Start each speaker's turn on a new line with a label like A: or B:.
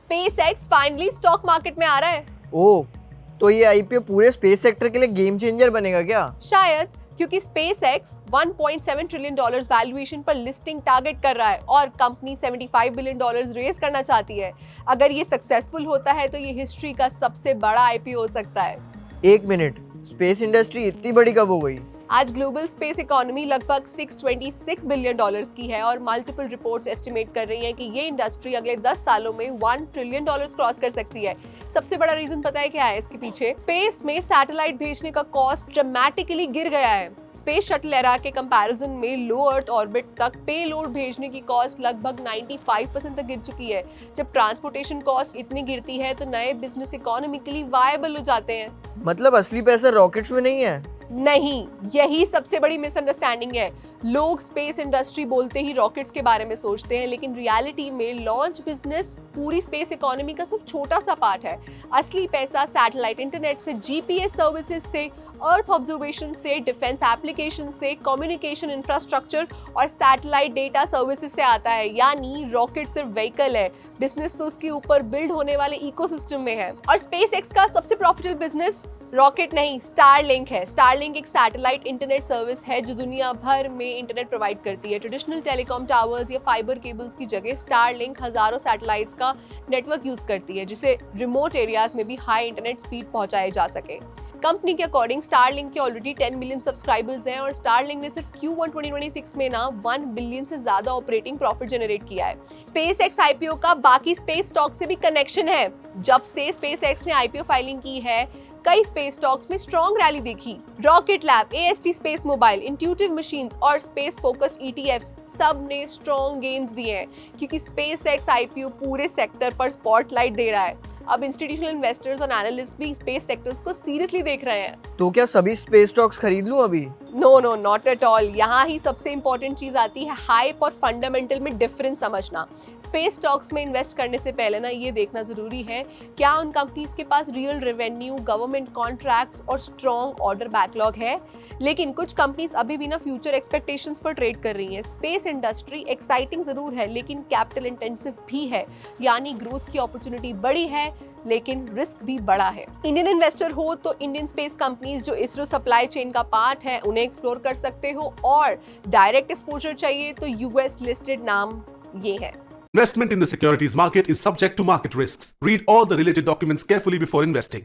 A: SpaceX finally stock market में आ रहा है।
B: ओह, तो ये आईपीओ पूरे स्पेस सेक्टर के लिए गेम चेंजर बनेगा क्या?
A: शायद, क्योंकि SpaceX 1.7 ट्रिलियन डॉलर्स वैल्यूएशन पर लिस्टिंग टारगेट कर रहा है और कंपनी 75 बिलियन डॉलर्स रेज करना चाहती है। अगर ये सक्सेसफुल होता है तो ये हिस्ट्री का सबसे बड़ा आईपीओ हो सकता है।
B: एक मिनट, स्पेस इंडस्ट्री इतनी बड़ी कब हो गई?
A: आज ग्लोबल स्पेस इकोनॉमी लगभग 626 बिलियन डॉलर्स की है और मल्टीपल रिपोर्ट्स एस्टिमेट कर रही हैं कि ये इंडस्ट्री अगले 10 सालों में 1 ट्रिलियन डॉलर्स क्रॉस कर सकती है। सबसे बड़ा रीजन पता है क्या है इसके पीछे? स्पेस में सैटेलाइट भेजने का कॉस्ट ड्रामेटिकली गिर गया है। स्पेस शटल एरा के कंपैरिजन में लो अर्थ ऑर्बिट तक पेलोड भेजने की कॉस्ट लगभग 95% तक गिर चुकी है। जब ट्रांसपोर्टेशन कॉस्ट इतनी गिरती है तो नए बिजनेस इकोनॉमिकली वायबल हो जाते हैं।
B: मतलब असली पैसा रॉकेट्स में नहीं है?
A: नहीं, यही सबसे बड़ी मिसअंडरस्टैंडिंग है। लोग स्पेस इंडस्ट्री बोलते ही रॉकेट्स के बारे में सोचते हैं, लेकिन रियलिटी में लॉन्च बिजनेस पूरी स्पेस इकोनॉमी का सिर्फ छोटा सा पार्ट है। असली पैसा सैटेलाइट इंटरनेट से, जीपीएस सर्विसेज से, अर्थ ऑब्जर्वेशन से, डिफेंस एप्लीकेशन से, कम्युनिकेशन इंफ्रास्ट्रक्चर और सैटेलाइट डेटा सर्विसेज से आता है। यानी रॉकेट सिर्फ व्हीकल है, बिजनेस तो उसके ऊपर बिल्ड होने वाले इकोसिस्टम में है। और SpaceX का सबसे प्रॉफिटेबल बिजनेस रॉकेट नहीं, स्टारलिंक है। स्टारलिंक एक सैटेलाइट इंटरनेट सर्विस है जो दुनिया भर में इंटरनेट प्रोवाइड करती है। ट्रेडिशनल टेलीकॉम टावर्स या फाइबर केबल्स की जगह स्टारलिंक हजारों सैटेलाइट्स का नेटवर्क यूज करती है, जिससे रिमोट एरियाज में भी हाई इंटरनेट स्पीड पहुंचाए जा सके। कंपनी के अकॉर्डिंग स्टारलिंक के ऑलरेडी 10 मिलियन सब्सक्राइबर्स हैं और स्टारलिंक ने सिर्फ Q1 2026 में 1 बिलियन से ज्यादा ऑपरेटिंग प्रॉफिट जनरेट किया है। SpaceX आईपीओ का बाकी स्पेस स्टॉक से भी कनेक्शन है। जब से SpaceX ने आईपीओ फाइलिंग की है, कई स्पेस स्टॉक्स में स्ट्रॉन्ग रैली देखी। Rocket lab, AST space mobile, intuitive machines और स्पेस फोकस्ड ETFs सब ने स्ट्रॉन्ग गेन्स दिए हैं, क्योंकि SpaceX आईपीओ पूरे सेक्टर पर स्पॉटलाइट दे रहा है। अब इंस्टीट्यूशनल इन्वेस्टर्स और एनालिस्ट भी स्पेस सेक्टर्स को सीरियसली देख रहे हैं।
B: तो क्या सभी स्पेस स्टॉक्स खरीद लूं अभी?
A: No, not at all. यहाँ ही सबसे इंपॉर्टेंट चीज आती है हाइप और फंडामेंटल में डिफरेंस समझना। स्पेस स्टॉक्स में इन्वेस्ट करने से पहले ये देखना जरूरी है क्या उन कंपनीज के पास रियल रेवेन्यू, गवर्नमेंट कॉन्ट्रैक्ट्स और स्ट्रॉन्ग ऑर्डर बैकलॉग है। लेकिन कुछ कंपनीज अभी भी फ्यूचर एक्सपेक्टेशंस पर ट्रेड कर रही हैं। स्पेस इंडस्ट्री एक्साइटिंग जरूर है लेकिन कैपिटल इंटेंसिव भी है, यानी ग्रोथ की अपॉर्चुनिटी बड़ी है लेकिन रिस्क भी बड़ा है। इंडियन इन्वेस्टर हो तो इंडियन स्पेस कंपनीज जो इसरो सप्लाई चेन का पार्ट है उन्हें एक्सप्लोर कर सकते हो, और डायरेक्ट एक्सपोजर चाहिए तो यूएस लिस्टेड नाम ये है।
C: Investment in the securities market is subject to market risks. Read all the related documents carefully before investing.